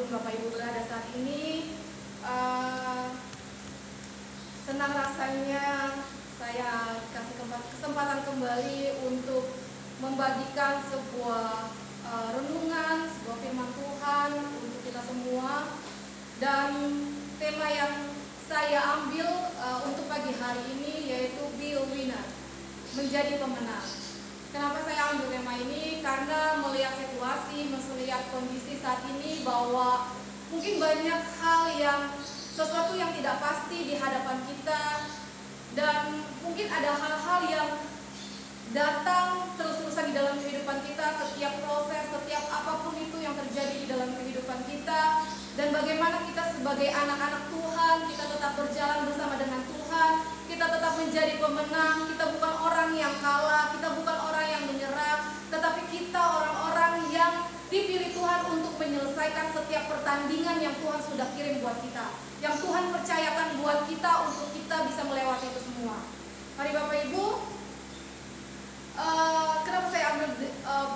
dimanapun Bapak Ibu berada saat ini. Senang rasanya saya kasih kesempatan kembali untuk membagikan sebuah renungan, sebuah firman Tuhan untuk kita semua. Dan tema yang saya ambil untuk pagi hari ini yaitu Be a Winner, menjadi pemenang. Kenapa saya ambil tema ini? Karena melihat situasi, melihat kondisi saat ini bahwa mungkin banyak hal yang sesuatu yang tidak pasti di hadapan kita, dan mungkin ada hal-hal yang datang terus-terusan di dalam kehidupan kita, setiap proses, setiap apapun itu yang terjadi di dalam kehidupan kita. Dan bagaimana kita sebagai anak-anak Tuhan, kita tetap berjalan bersama dengan Tuhan, kita tetap menjadi pemenang. Kita bukan orang yang kalah, kita bukan orang yang menyerah, tetapi kita orang-orang yang dipilih Tuhan untuk menyelesaikan setiap pertandingan yang Tuhan sudah kirim buat kita, yang Tuhan percayakan buat kita untuk kita bisa melewati itu semua. Mari Bapak Ibu, kenapa saya ambil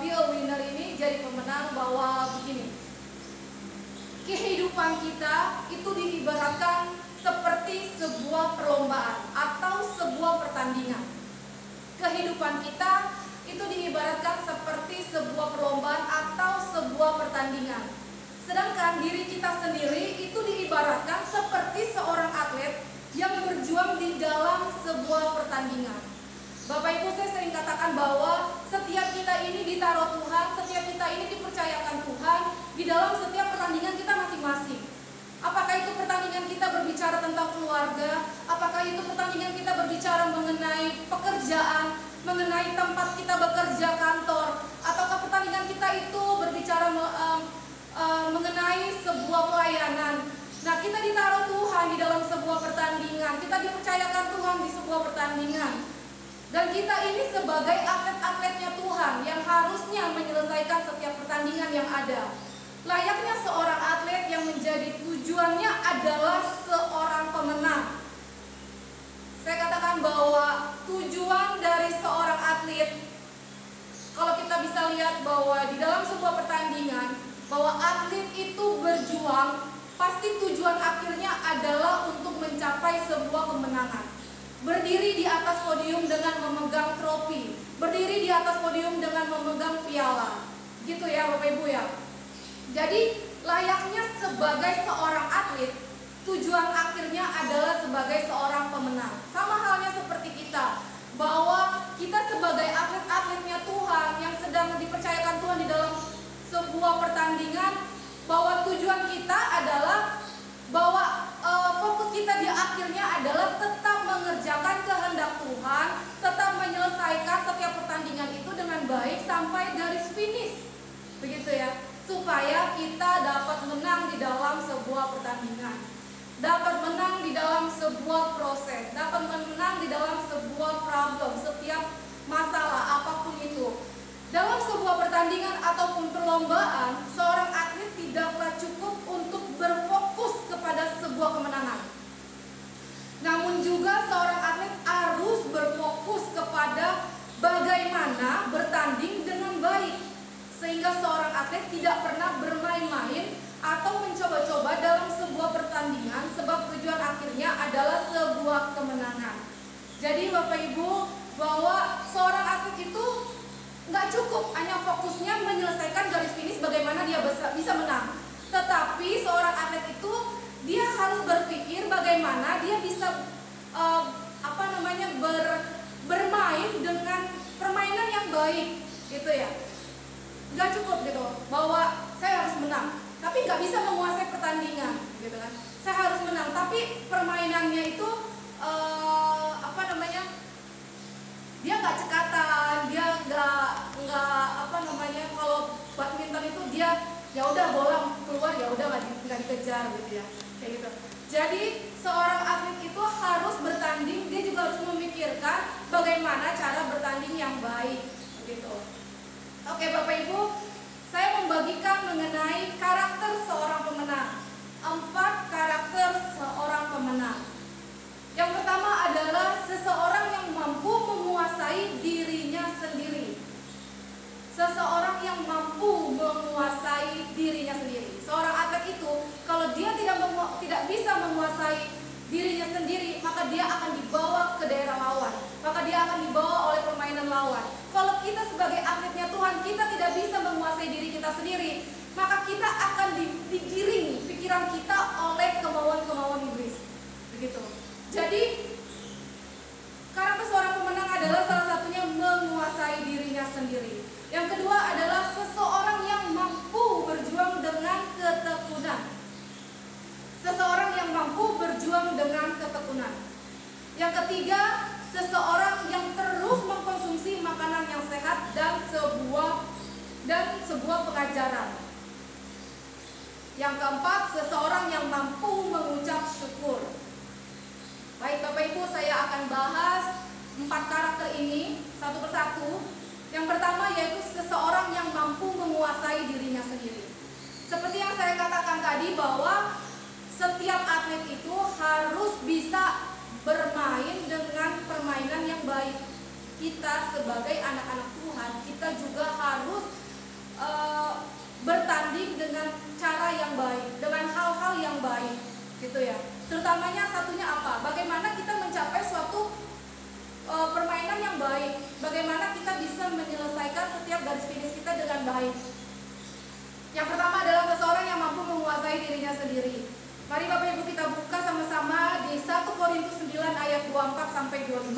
Be a Winner ini, jadi pemenang, bahwa begini, kehidupan kita itu diibaratkan seperti sebuah perlombaan atau sebuah pertandingan. Kehidupan kita itu diibaratkan seperti sebuah perlombaan atau sebuah pertandingan. Sedangkan diri kita sendiri itu diibaratkan seperti seorang atlet yang berjuang di dalam sebuah pertandingan. Bapak Ibu, saya sering katakan bahwa setiap kita ini ditaruh Tuhan, setiap kita ini dipercayakan Tuhan di dalam setiap pertandingan kita masing-masing. Apakah itu pertandingan kita berbicara tentang keluarga, apakah itu pertandingan kita berbicara mengenai pekerjaan, mengenai tempat kita bekerja, kantor, ataukah pertandingan kita itu berbicara mengenai sebuah pelayanan. Nah, kita ditaruh Tuhan di dalam sebuah pertandingan, kita dipercayakan Tuhan di sebuah pertandingan. Dan kita ini sebagai atlet-atletnya Tuhan yang harusnya menyelesaikan setiap pertandingan yang ada. Layaknya seorang atlet yang menjadi tujuannya adalah seorang pemenang. Saya katakan bahwa tujuan dari seorang atlet, kalau kita bisa lihat bahwa di dalam sebuah pertandingan, bahwa atlet itu berjuang, pasti tujuan akhirnya adalah untuk mencapai sebuah kemenangan. Berdiri di atas podium dengan memegang trofi, berdiri di atas podium dengan memegang piala, gitu ya Bapak Ibu ya. Jadi layaknya sebagai seorang atlet, tujuan akhirnya adalah sebagai seorang pemenang. Sama halnya seperti kita, bahwa kita sebagai atlet-atletnya Tuhan yang sedang dipercayakan Tuhan di dalam sebuah pertandingan, bahwa tujuan kita adalah bahwa fokus kita di akhirnya adalah tetap mengerjakan kehendak Tuhan, tetap menyelesaikan setiap pertandingan itu dengan baik sampai garis finish, begitu ya, supaya kita dapat menang di dalam sebuah pertandingan, dapat menang di dalam sebuah proses, dapat menang di dalam sebuah problem, setiap masalah apapun itu. Dalam sebuah pertandingan ataupun perlombaan, seorang atlet tidaklah cukup untuk berfokus kepada sebuah kemenangan. Namun juga seorang atlet harus berfokus kepada bagaimana bertanding dengan baik, sehingga seorang atlet tidak pernah bermain-main atau mencoba-coba dalam sebuah pertandingan, sebab tujuan akhirnya adalah sebuah kemenangan. Jadi Bapak Ibu, bahwa seorang atlet itu nggak cukup hanya fokusnya menyelesaikan garis finish bagaimana dia bisa menang, tetapi seorang atlet itu dia harus berpikir bagaimana dia bisa bermain dengan permainan yang baik, gitu ya. Nggak cukup gitu bahwa saya harus menang, tapi nggak bisa menguasai pertandingan, gitu kan. Saya harus menang, tapi permainannya itu dia nggak cekatan, dia nggak kalau badminton itu dia ya udah bola keluar ya udah nggak dikejar gitu ya, kayak gitu. Jadi seorang atlet itu harus bertanding, dia juga harus memikirkan bagaimana cara bertanding yang baik, begitu. Oke Bapak Ibu, saya membagikan mengenai karakter seorang pemenang. 4 karakter seorang pemenang. Yang pertama adalah seseorang yang mampu menguasai dirinya sendiri. Seseorang yang mampu menguasai dirinya sendiri. Seorang atlet itu dirinya sendiri, maka dia akan dibawa ke daerah lawan, maka dia akan dibawa oleh permainan lawan. Kalau kita sebagai atletnya Tuhan, kita tidak bisa menguasai diri kita sendiri, maka kita akan digiring pikiran kita oleh kemauan-kemauan iblis. Begitu. Jadi karakter seorang pemenang adalah salah satunya menguasai dirinya sendiri. Yang kedua adalah seseorang yang mampu berjuang dengan ketekunan. Seseorang yang mampu berjuang dengan ketekunan. Yang ketiga, seseorang yang terus mengkonsumsi makanan yang sehat dan sebuah pengajaran. Yang keempat, seseorang yang mampu mengucap syukur. Baik Bapak Ibu, saya akan bahas 4 karakter ini satu persatu. Yang pertama yaitu seseorang yang mampu menguasai dirinya sendiri. Seperti yang saya katakan tadi bahwa setiap atlet itu harus bisa bermain dengan permainan yang baik. Kita sebagai anak-anak Tuhan, kita juga harus bertanding dengan cara yang baik, dengan hal-hal yang baik, gitu ya. Terutamanya satunya apa? Bagaimana kita mencapai suatu permainan yang baik, bagaimana kita bisa menyelesaikan setiap garis finish kita dengan baik. Yang pertama adalah seseorang yang mampu menguasai dirinya sendiri. Mari Bapak Ibu kita buka sama-sama di 1 Korintus 9 ayat 24 sampai 25.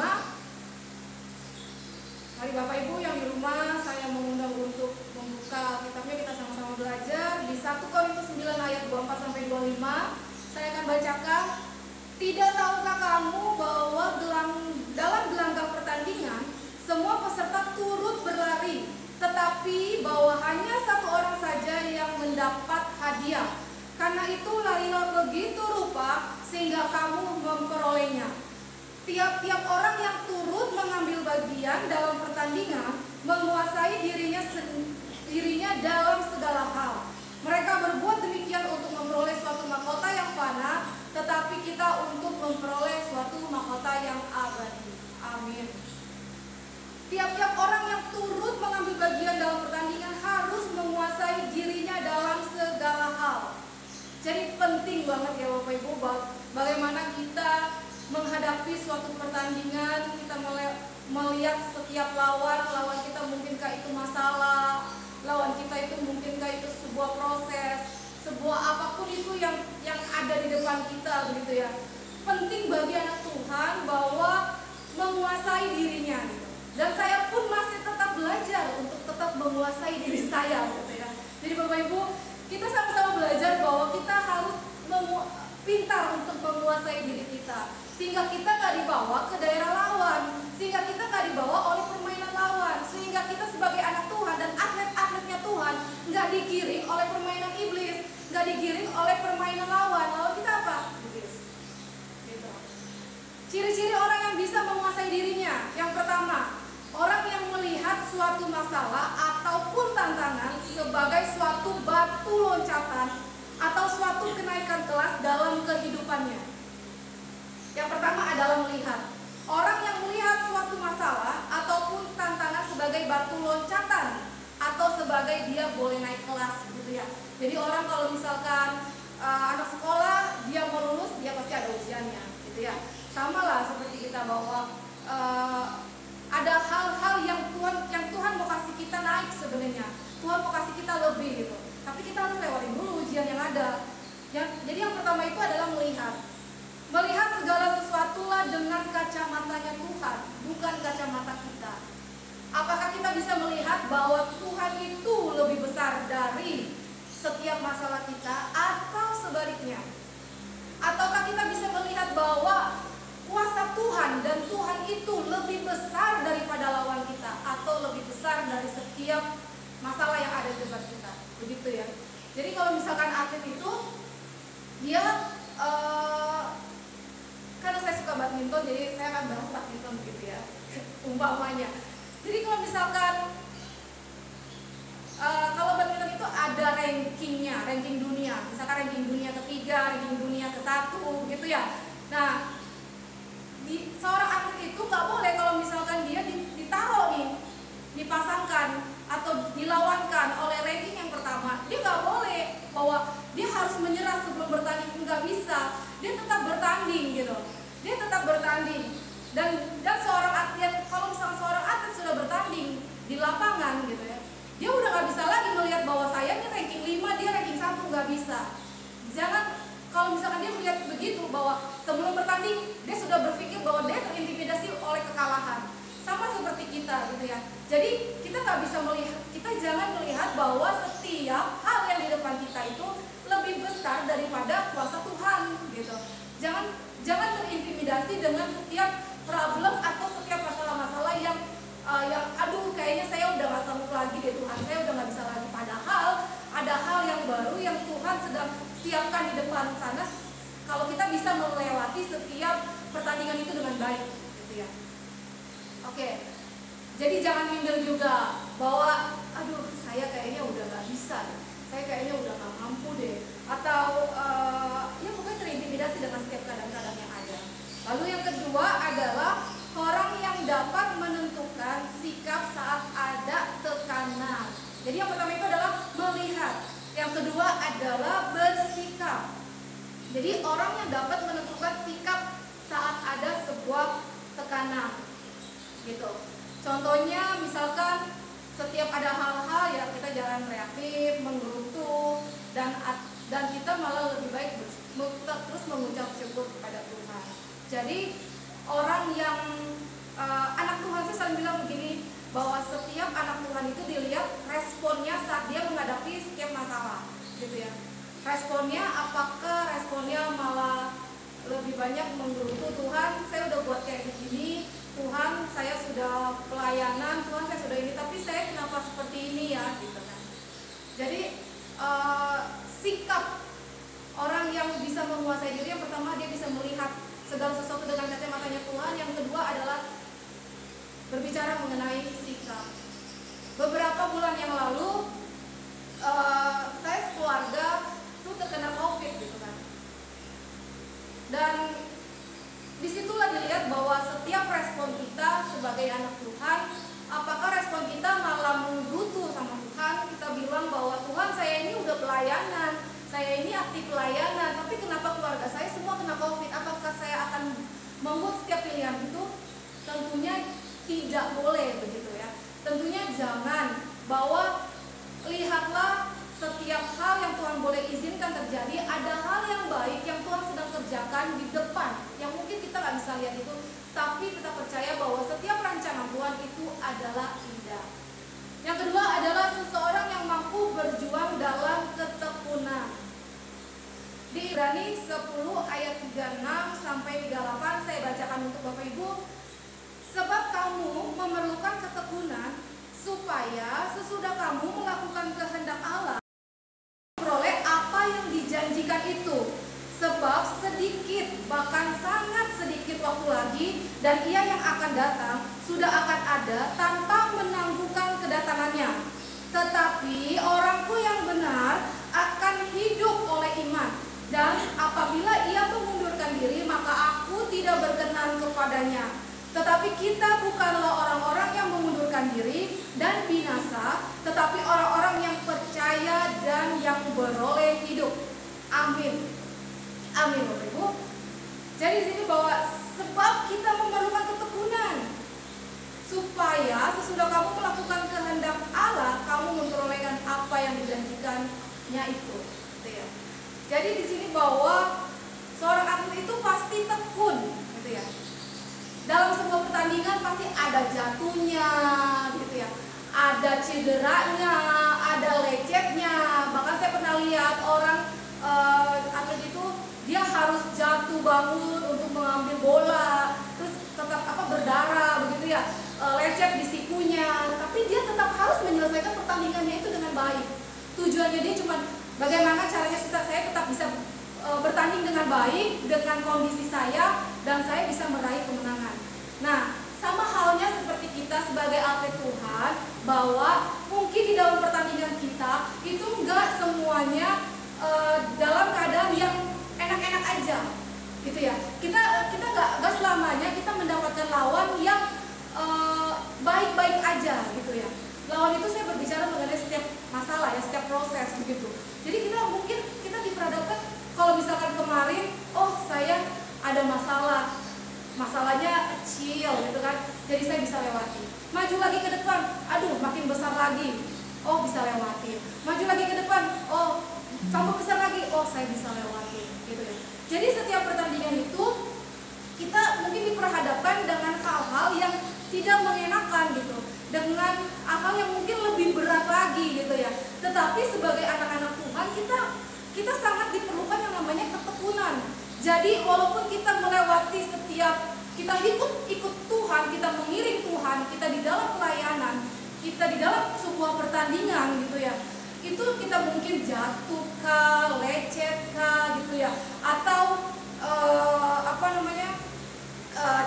Mari Bapak Ibu yang di rumah, saya mengundang untuk membuka kitabnya, kita sama-sama belajar di 1 Korintus 9 ayat 24 sampai 25. Saya akan bacakan. Tidak tahukah kamu bahwa dalam gelanggang pertandingan semua peserta turut berlari, tetapi bahwa hanya satu orang saja yang mendapat hadiah. Karena itu larilah begitu rupa sehingga kamu memperolehnya. Tiap-tiap orang yang turut mengambil bagian dalam pertandingan menguasai dirinya dalam segala hal. Mereka berbuat demikian untuk memperoleh suatu mahkota yang fana, tetapi kita untuk memperoleh suatu mahkota yang abadi. Amin. Tiap-tiap orang yang turut mengambil bagian dalam pertandingan harus menguasai dirinya dalam segala hal. Jadi penting banget ya Bapak Ibu, bagaimana kita menghadapi suatu pertandingan, kita melihat setiap lawan kita mungkinkah itu masalah, lawan kita itu mungkinkah itu sebuah proses, sebuah apapun itu yang ada di depan kita, begitu ya. Penting bagi anak Tuhan bahwa menguasai dirinya, gitu. Dan saya pun masih tetap belajar untuk tetap menguasai diri saya, gitu ya. Jadi Bapak Ibu, kita sama-sama belajar bahwa kita harus pintar untuk menguasai diri kita, sehingga kita nggak dibawa ke daerah lawan, sehingga kita nggak dibawa oleh permainan lawan, sehingga kita sebagai anak Tuhan dan atlet-atletnya Tuhan nggak digiring oleh permainan iblis, nggak digiring oleh permainan lawan. Lalu kita apa? Iblis. Gitu. Ciri-ciri orang yang bisa menguasai dirinya. Yang pertama, orang yang melihat suatu masalah ataupun tantangan sebagai suatu batu loncatan atau suatu kenaikan kelas dalam kehidupannya. Yang pertama adalah melihat. Orang yang melihat suatu masalah ataupun tantangan sebagai batu loncatan atau sebagai dia boleh naik kelas, gitu ya. Jadi orang kalau misalkan anak sekolah dia mau lulus, dia pasti ada ujiannya, gitu ya. Sama lah seperti kita bahwa ada hal-hal yang Tuhan mau kasih kita naik sebenarnya. Tuhan mau kasih kita lebih, gitu. Tapi kita harus lewatin dulu ujian yang ada. Jadi yang pertama itu adalah melihat. Melihat segala sesuatulah dengan kacamatanya Tuhan, bukan kacamata kita. Apakah kita bisa melihat bahwa Tuhan itu lebih besar dari setiap masalah kita, atau sebaliknya? Ataukah kita bisa melihat bahwa kuasa Tuhan dan Tuhan itu lebih besar daripada lawan kita, atau lebih besar dari setiap masalah yang ada di depan kita? Begitu ya. Jadi kalau misalkan atlet itu dia karena saya suka badminton, jadi saya akan bahas badminton begitu ya, umpamanya. Jadi kalau misalkan kalau badminton itu ada rankingnya, ranking dunia, misalkan ranking dunia ketiga, ranking dunia ke-1 gitu ya. Nah, seorang atlet itu nggak boleh kalau misalkan dia ditaruh nih, dipasangkan atau dilawankan oleh ranking yang pertama, dia nggak boleh bahwa dia harus menyerah sebelum bertanding, nggak bisa. Dia tetap bertanding gitu. Dia tetap bertanding. Dan seorang atlet, kalau misalnya seorang atlet sudah bertanding di lapangan gitu ya, dia udah nggak bisa lagi melihat bahwa saya ini ranking 5, dia ranking 1, nggak bisa. Jangan, kalau misalkan dia melihat begitu bahwa sebelum bertanding dia sudah berpikir bahwa dia terintimidasi oleh kekalahan. Sama seperti kita gitu ya. Jadi kita nggak bisa melihat, kita jangan melihat bahwa setiap hal yang di depan kita itu lebih besar daripada kuasa Tuhan gitu. Jangan terintimidasi dengan setiap problem atau setiap masalah-masalah yang aduh kayaknya saya udah nggak sanggup lagi deh Tuhan, saya udah nggak bisa lagi. Padahal ada hal yang baru yang Tuhan sedang siapkan di depan sana kalau kita bisa melewati setiap pertandingan itu dengan baik gitu ya. Oke, jadi jangan minder juga bahwa aduh saya kayaknya udah gak bisa, saya kayaknya udah gak mampu deh, atau ya pokoknya terintimidasi dengan setiap keadaan-keadaan yang ada. Lalu yang kedua adalah orang yang dapat menentukan sikap saat ada tekanan. Jadi yang pertama itu adalah melihat, yang kedua adalah bersikap. Jadi orang yang dapat menentukan sikap saat ada sebuah tekanan gitu. Contohnya misalkan setiap ada hal-hal ya kita jangan reaktif, menggerutu, dan kita malah lebih baik terus mengucap syukur kepada Tuhan. Jadi orang yang anak Tuhan sih selalu bilang begini, bahwa setiap anak Tuhan itu dilihat responnya saat dia menghadapi setiap masalah gitu ya. Responnya, apakah responnya malah lebih banyak menggerutu, Tuhan saya udah buat kayak begini, Tuhan saya sudah pelayanan, Tuhan saya sudah ini, tapi saya kenapa seperti ini ya gitu kan. Jadi sikap orang yang bisa menguasai diri, yang pertama dia bisa melihat segala sesuatu dengan kacamatanya Tuhan. Yang kedua adalah berbicara mengenai sikap. Beberapa bulan yang lalu saya sekeluarga tuh terkena COVID gitu kan. Dan disitulah dilihat bahwa setiap respon kita sebagai anak Tuhan, apakah respon kita malah menggerutu sama Tuhan, kita bilang bahwa Tuhan saya ini udah pelayanan, saya ini aktif pelayanan, tapi kenapa keluarga saya semua kena COVID? Apakah saya akan membuat setiap pilihan itu? Tentunya tidak boleh begitu ya. Tentunya jangan, bahwa lihatlah setiap hal yang Tuhan boleh izinkan terjadi, ada hal yang baik yang Tuhan sedang kerjakan di depan, yang mungkin kita nggak bisa lihat itu, tapi kita percaya bahwa setiap rancangan Tuhan itu adalah indah. Yang kedua adalah seseorang yang mampu berjuang dalam ketekunan. Di Ibrani 10 ayat 36 sampai 38 saya bacakan untuk Bapak Ibu. Sebab kamu memerlukan ketekunan supaya sesudah kamu melakukan kehendak Allah memperoleh apa yang dijanjikan itu. Sebab sedikit, bahkan sangat sedikit waktu lagi, dan ia yang akan datang sudah akan ada tanpa menangguhkan kedatangannya. Tetapi orangku yang benar akan hidup oleh iman, dan apabila ia mengundurkan diri maka aku tidak berkenan kepadanya. Tetapi kita bukanlah orang-orang yang mengundurkan diri dan binasa, tetapi orang-orang yang percaya dan yang beroleh hidup. Amin. Amin Bapak Ibu. Jadi di sini bahwa sebab kita memerlukan ketekunan supaya sesudah kamu melakukan kehendak Allah, kamu memperolehkan apa yang dijanjikannya itu. Gitu ya. Jadi di sini bahwa seorang atlet itu pasti tekun, gitu ya. Dalam sebuah pertandingan pasti ada jatuhnya, gitu ya. Ada cederanya, ada lecetnya. Bahkan saya pernah lihat orang atlet itu dia harus jatuh bangun untuk mengambil bola, terus tetap berdarah begitu ya, lecet di sikunya, tapi dia tetap harus menyelesaikan pertandingannya itu dengan baik. Tujuannya dia cuma bagaimana caranya saya tetap bisa bertanding dengan baik dengan kondisi saya dan saya bisa meraih kemenangan. Nah, sama halnya seperti kita sebagai atlet Tuhan, bahwa mungkin di dalam pertandingan kita itu enggak semuanya dalam keadaan yang enak-enak aja, gitu ya. Kita enggak selamanya kita mendapatkan lawan yang baik-baik aja, gitu ya. Lawan itu saya berbicara mengenai setiap masalah ya, setiap proses begitu. Jadi kita ada masalah, masalahnya kecil gitu kan, jadi saya bisa lewati. Maju lagi ke depan, aduh makin besar lagi, oh bisa lewati. Maju lagi ke depan, oh tambah besar lagi, oh saya bisa lewati gitu ya. Jadi setiap pertandingan itu kita mungkin diperhadapkan dengan hal-hal yang tidak mengenakan gitu, dengan hal yang mungkin lebih berat lagi gitu ya. Tetapi sebagai anak-anak Tuhan, kita sangat diperlukan yang namanya ketekunan. Jadi walaupun kita melewati setiap, kita ikut Tuhan, kita mengiring Tuhan, kita di dalam pelayanan, kita di dalam sebuah pertandingan gitu ya, itu kita mungkin jatuh kah, lecet kah gitu ya, atau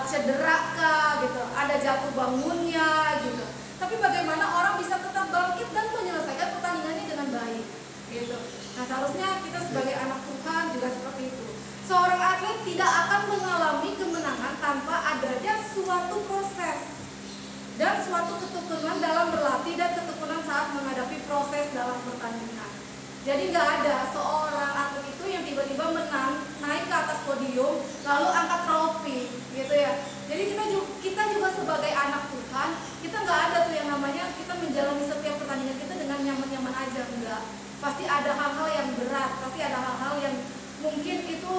cedera kah gitu, ada jatuh bangunnya gitu. Tapi bagaimana orang bisa tetap bangkit dan menyelesaikan pertandingannya dengan baik gitu. Nah, seharusnya kita sebagai anak Tuhan juga seperti itu. Seorang atlet tidak akan mengalami kemenangan tanpa adanya suatu proses dan suatu ketekunan dalam berlatih dan ketekunan saat menghadapi proses dalam pertandingan. Jadi nggak ada seorang atlet itu yang tiba-tiba menang, naik ke atas podium, lalu angkat trofi, gitu ya. Jadi kita juga sebagai anak Tuhan, kita nggak ada tuh yang namanya kita menjalani setiap pertandingan kita dengan nyaman-nyaman aja, enggak. Pasti ada hal-hal yang berat, pasti ada hal-hal yang mungkin itu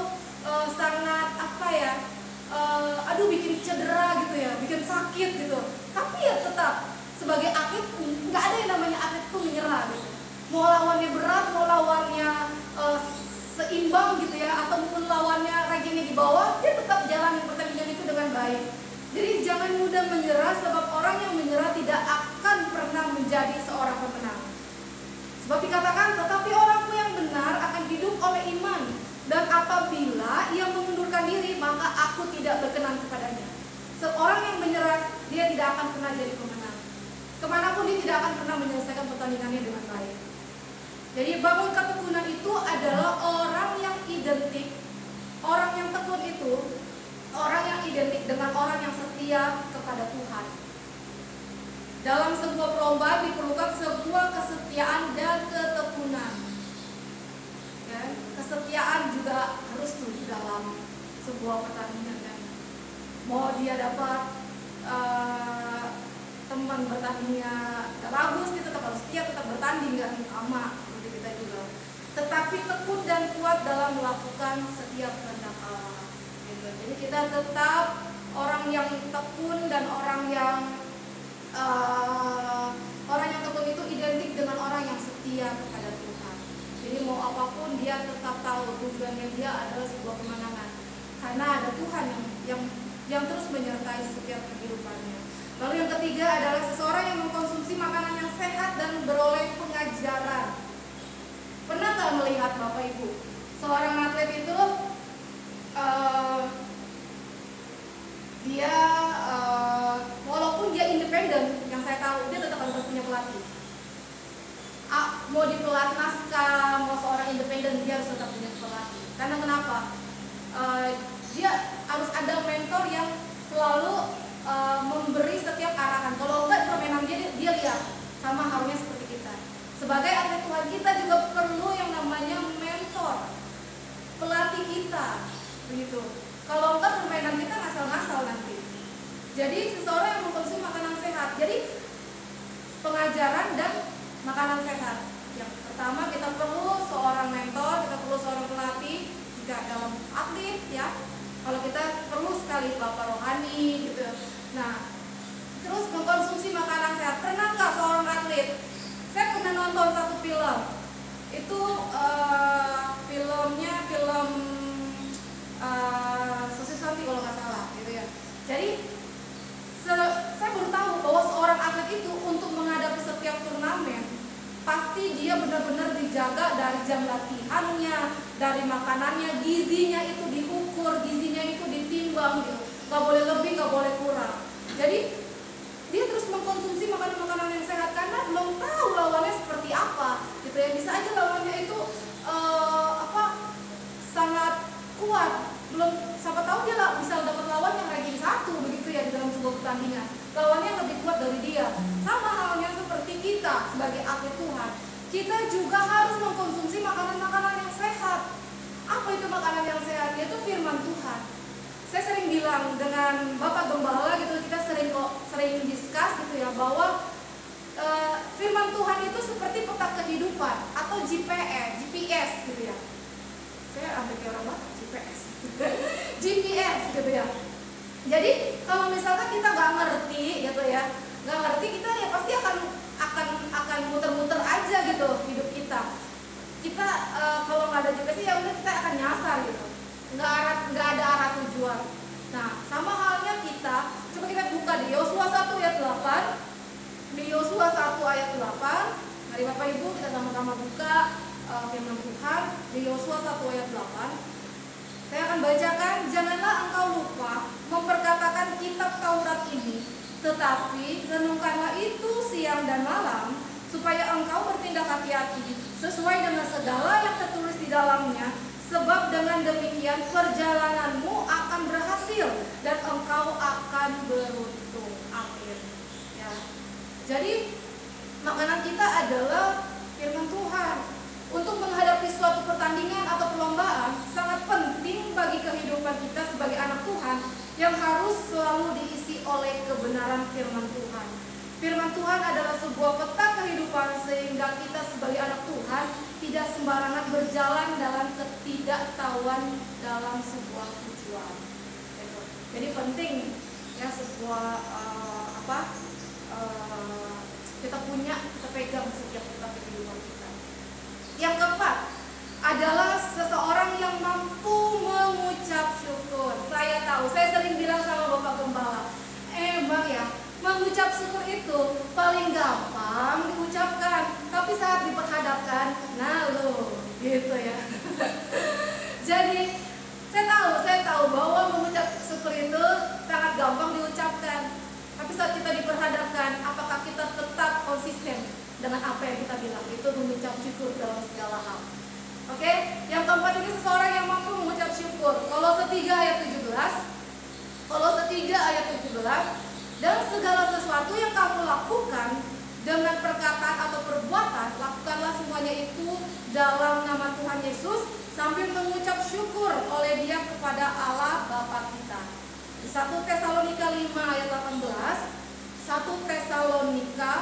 sangat bikin cedera gitu ya, bikin sakit gitu. Tapi ya tetap sebagai atlet nggak ada yang namanya atlet itu menyerah gitu. Mau lawannya berat, mau lawannya seimbang gitu ya, atau mungkin lawannya rankingnya di bawah, dia tetap jalanin pertandingan itu dengan baik. Jadi jangan mudah menyerah, sebab orang yang menyerah tidak akan pernah menjadi seorang pemenang. Sebab dikatakan, tetapi orangku yang benar akan hidup oleh iman, dan apabila ia mengundurkan diri, maka aku tidak berkenan kepadanya. Seorang yang menyerah, dia tidak akan pernah jadi pemenang. Kemanapun dia tidak akan pernah menyelesaikan pertandingannya dengan baik. Jadi bangun ketekunan itu adalah orang yang identik, orang yang tekun itu, orang yang identik dengan orang yang setia kepada Tuhan. Dalam sebuah perlombaan diperlukan sebuah kesetiaan dan ketekunan. Ya, kesetiaan juga harus tuh dalam sebuah pertandingan kan. Mau dia dapat teman bertandingnya gak bagus, dia tetap harus setia, tetap bertanding kan sama seperti kita juga. Tetapi tekun dan kuat dalam melakukan setiap kehendak Allah. Gitu. Jadi kita tetap orang yang tekun dan orang yang tekun itu identik dengan orang yang setia kepada Tuhan. Jadi mau apapun dia tetap tahu tujuannya dia adalah sebuah kemenangan. Karena ada Tuhan yang terus menyertai setiap kehidupannya. Lalu yang ketiga adalah seseorang yang mengkonsumsi makanan yang sehat dan beroleh pengajaran. Pernah nggak melihat Bapak Ibu, seorang atlet itu dia walaupun dia independen, yang saya tahu dia tetap harus punya pelatih. Mau di pelatnas kah, mau seorang independen, dia harus tetap punya pelatih. Karena kenapa? Dia harus ada mentor yang selalu memberi setiap arahan. Kalau enggak permainan dia lihat, sama halnya seperti kita. Sebagai atlet Tuhan, kita juga perlu yang namanya mentor, pelatih kita, begitu. Kalau enggak permainan kita ngasal-ngasal nanti. Jadi seseorang yang mengkonsumsi makanan sehat. Jadi pengajaran dan makanan sehat. Yang pertama kita perlu seorang mentor, kita perlu seorang pelatih. Jika dalam atlet ya, kalau kita perlu sekali bapak rohani gitu. Nah, terus mengkonsumsi makanan sehat. Pernah nggak seorang atlet? Saya pernah nonton satu film. Itu filmnya film Sosis Santi kalau nggak salah gitu ya. Jadi saya baru tahu bahwa seorang atlet itu untuk menghadapi setiap turnamen pasti dia benar-benar dijaga dari jam latihannya, dari makanannya, gizinya itu diukur, gizinya itu ditimbang gitu. Gak boleh lebih, gak boleh kurang. Jadi dia terus mengkonsumsi makanan-makanan yang sehat karena belum tahu lawannya seperti apa gitu ya. Bisa aja lawannya itu sangat kuat, belum siapa tahu dia bisa dapat lawan yang ranking 1 begitu ya di dalam sebuah pertandingan. Lawannya yang lebih kuat dari dia. Sama halnya seperti kita sebagai atlet Tuhan, kita juga harus mengkonsumsi makanan-makanan yang sehat. Apa itu makanan yang sehat? Yaitu firman Tuhan. dengan Bapak Gembala gitu, kita sering discuss gitu ya, bahwa firman Tuhan itu seperti peta kehidupan atau GPS gitu ya. Saya ambil kayak orang Batak, GPS. GPS gitu ya. Jadi kalau misalkan kita nggak ngerti gitu ya, kita ya pasti akan muter-muter aja gitu hidup kita. Kita kalau nggak ada GPS ya udah kita akan nyasar gitu, nggak ada arah tujuan. Nah, sama halnya kita, coba kita buka di Yosua 1 ayat 8. Di Yosua 1 ayat 8, mari Bapak Ibu kita sama-sama buka firman Tuhan di Yosua 1 ayat 8. Saya akan bacakan, janganlah engkau lupa memperkatakan kitab Taurat ini, tetapi renungkanlah itu siang dan malam, supaya engkau bertindak hati-hati sesuai dengan segala yang tertulis di dalamnya, sebab dengan demikian perjalananmu akan berhasil dan engkau akan beruntung. Amin. Ya. Jadi makanan kita adalah firman Tuhan. Untuk menghadapi suatu pertandingan atau perlombaan sangat penting bagi kehidupan kita sebagai anak Tuhan yang harus selalu diisi oleh kebenaran firman Tuhan. Firman Tuhan adalah sebuah peta kehidupan sehingga kita sebagai anak Tuhan tidak sembarangan berjalan dalam ketidaktahuan dalam sebuah tujuan. Jadi penting ya sebuah kita pegang setiap peta kehidupan kita. Yang keempat adalah seseorang yang mampu mengucap syukur. Saya tahu, saya sering bilang sama Bapak Gembala, emang ya, mengucap syukur itu paling gampang diucapkan, tapi saat diperhadapkan, nah lo, gitu ya. Jadi saya tahu bahwa mengucap syukur itu sangat gampang diucapkan, tapi saat kita diperhadapkan, apakah kita tetap konsisten dengan apa yang kita bilang? Itu mengucap syukur dalam segala hal. Oke, yang keempat ini seseorang yang mampu mengucap syukur. Kolose 3 ayat 17. Kolose 3 ayat 17. Dan segala sesuatu yang kamu lakukan dengan perkataan atau perbuatan, lakukanlah semuanya itu dalam nama Tuhan Yesus sambil mengucap syukur oleh Dia kepada Allah Bapa kita. Di 1 Tesalonika 5 ayat 18. 1 Tesalonika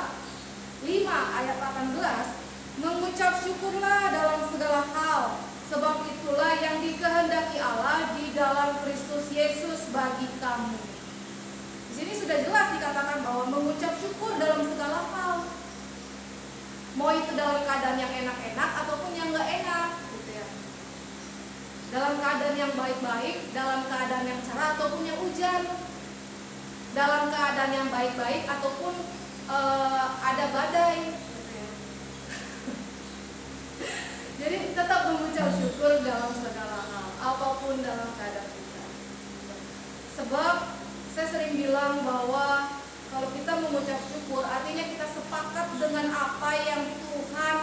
5 ayat 18, mengucap syukurlah dalam segala hal, sebab itulah yang dikehendaki Allah di dalam Kristus Yesus bagi kamu. Di sini sudah jelas dikatakan bahwa mengucap syukur dalam segala hal, mau itu dalam keadaan yang enak-enak ataupun yang nggak enak, gitu ya. Dalam keadaan yang baik-baik, dalam keadaan yang cerah ataupun yang hujan, dalam keadaan yang baik-baik ataupun ada badai, gitu ya. Jadi tetap mengucap syukur dalam segala hal, apapun dalam keadaan kita. Sebab saya sering bilang bahwa kalau kita mengucap syukur, artinya kita sepakat dengan apa yang Tuhan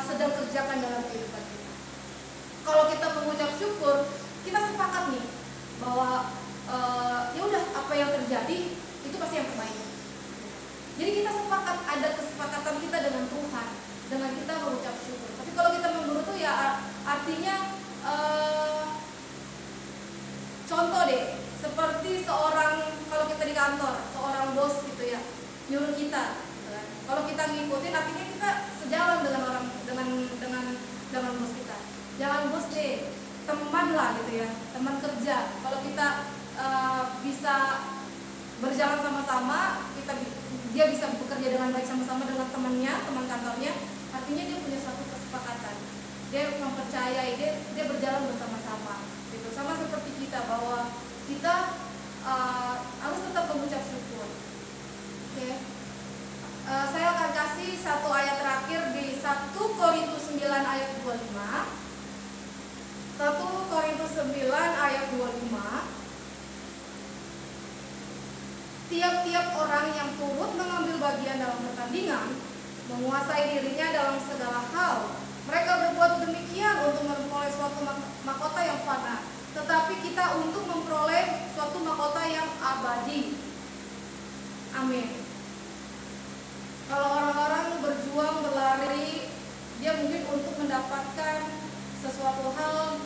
sedang kerjakan dalam kehidupan kita. Kalau kita mengucap syukur, kita sepakat nih bahwa ya udah apa yang terjadi itu pasti yang terbaik. Jadi kita sepakat, ada kesepakatan kita dengan Tuhan, dengan kita mengucap syukur. Tapi kalau kita mundur itu ya artinya contoh deh, seperti seorang, kalau kita di kantor, seorang bos gitu ya, nyuruh kita gitu kan. Kalau kita ngikutin artinya kita sejalan dengan bos kita. Jangan bos deh, teman lah gitu ya, teman kerja. Kalau kita bisa berjalan sama-sama, dia bisa bekerja dengan baik sama-sama dengan temannya, teman kantornya, artinya dia punya satu kesepakatan. Dia mempercayai, dia berjalan bersama-sama. Gitu. Sama seperti kita, bahwa kita harus tetap mengucap syukur. Oke. Saya akan kasih satu ayat terakhir di 1 Korintus 9 ayat 25. 1 Korintus 9 ayat 25. Tiap-tiap orang yang turut mengambil bagian dalam pertandingan menguasai dirinya dalam segala hal. Mereka berbuat demikian untuk memperoleh suatu mahkota yang fana, tetapi kita untuk memperoleh suatu mahkota yang abadi. Amin. Kalau orang-orang berjuang berlari, dia mungkin untuk mendapatkan sesuatu hal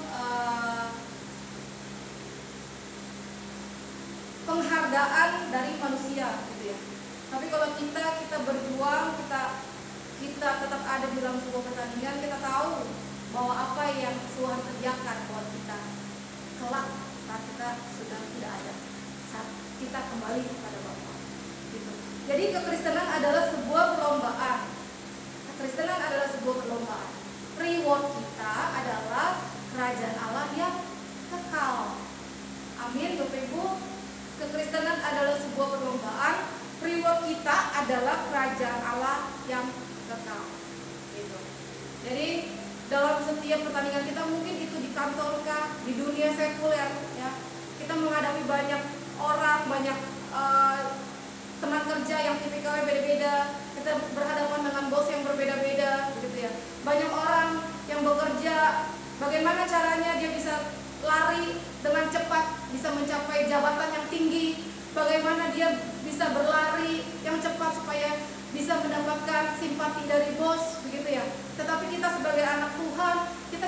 penghargaan dari manusia gitu ya. Tapi kalau kita berjuang, kita tetap ada di dalam sebuah pertandingan, kita tahu bahwa apa yang Tuhan kerjakan buat kita kelak saat kita sudah tidak ada, saat kita kembali kepada Bapa gitu. Jadi kekristenan adalah sebuah perlombaan. Kekristenan adalah sebuah perlombaan. Reward kita adalah kerajaan Allah yang kekal. Amin, Bapak Ibu. Kekristenan adalah sebuah perlombaan. Reward kita adalah kerajaan Allah yang kekal. Gitu. Jadi dalam setiap pertandingan kita, mungkin itu di kantor kah, di dunia sekuler, ya, kita menghadapi banyak orang, banyak teman kerja yang tipikalnya beda-beda. Kita berhadapan dengan bos yang berbeda-beda, begitu ya. Banyak orang yang bekerja, bagaimana caranya dia bisa lari dengan cepat, bisa mencapai jabatan yang tinggi, bagaimana dia bisa berlari yang cepat supaya bisa mendapatkan simpati dari bos, begitu ya. Tetapi kita sebagai anak Tuhan,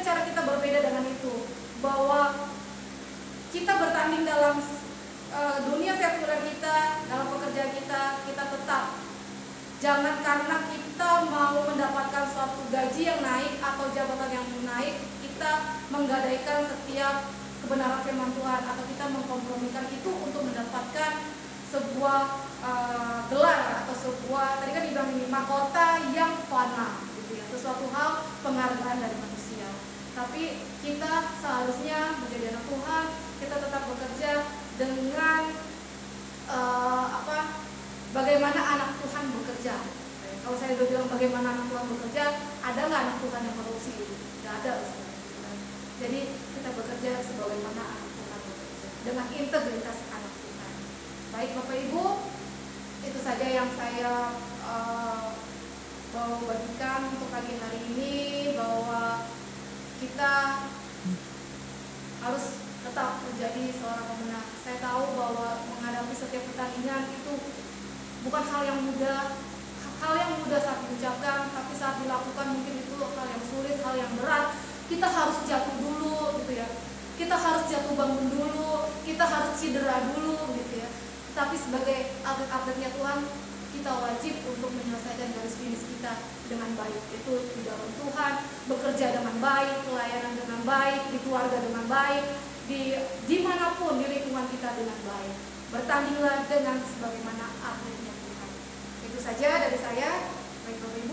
cara kita berbeda dengan itu, bahwa kita bertanding dalam dunia sekuler kita, dalam pekerjaan kita tetap jangan karena kita mau mendapatkan suatu gaji yang naik atau jabatan yang naik, kita menggadaikan setiap kebenaran firman Tuhan, atau kita mengkompromikan itu untuk mendapatkan sebuah gelar atau sebuah, tadi kan dibilang ini, mahkota yang fana gitu ya, sesuatu hal penghargaan dari manusia. Tapi kita seharusnya menjadi anak Tuhan, kita tetap bekerja dengan bagaimana anak Tuhan bekerja. Kalau saya udah bilang bagaimana anak Tuhan bekerja, ada nggak anak Tuhan yang korupsi? Nggak ada sebenarnya. Jadi kita bekerja sebagaimana anak Tuhan bekerja, dengan integritas anak Tuhan. Baik Bapak Ibu, itu saja yang saya mau bagikan untuk pagi hari ini, bahwa kita harus tetap menjadi seorang pemenang. Saya tahu bahwa menghadapi setiap pertandingan itu bukan hal yang mudah, saat diucapkan, tapi saat dilakukan mungkin itu hal yang sulit, hal yang berat. Kita harus jatuh dulu gitu ya, kita harus jatuh bangun dulu, kita harus cedera dulu gitu ya. Tapi sebagai atlet-atletnya Tuhan, kita wajib untuk menyelesaikan garis finish kita dengan baik. Itu di dalam Tuhan, bekerja dengan baik, pelayanan dengan baik, di keluarga dengan baik, dimanapun di lingkungan kita dengan baik. Bertandinglah dengan sebagaimana atletnya Tuhan. Itu saja dari saya. Baik Bapak Ibu.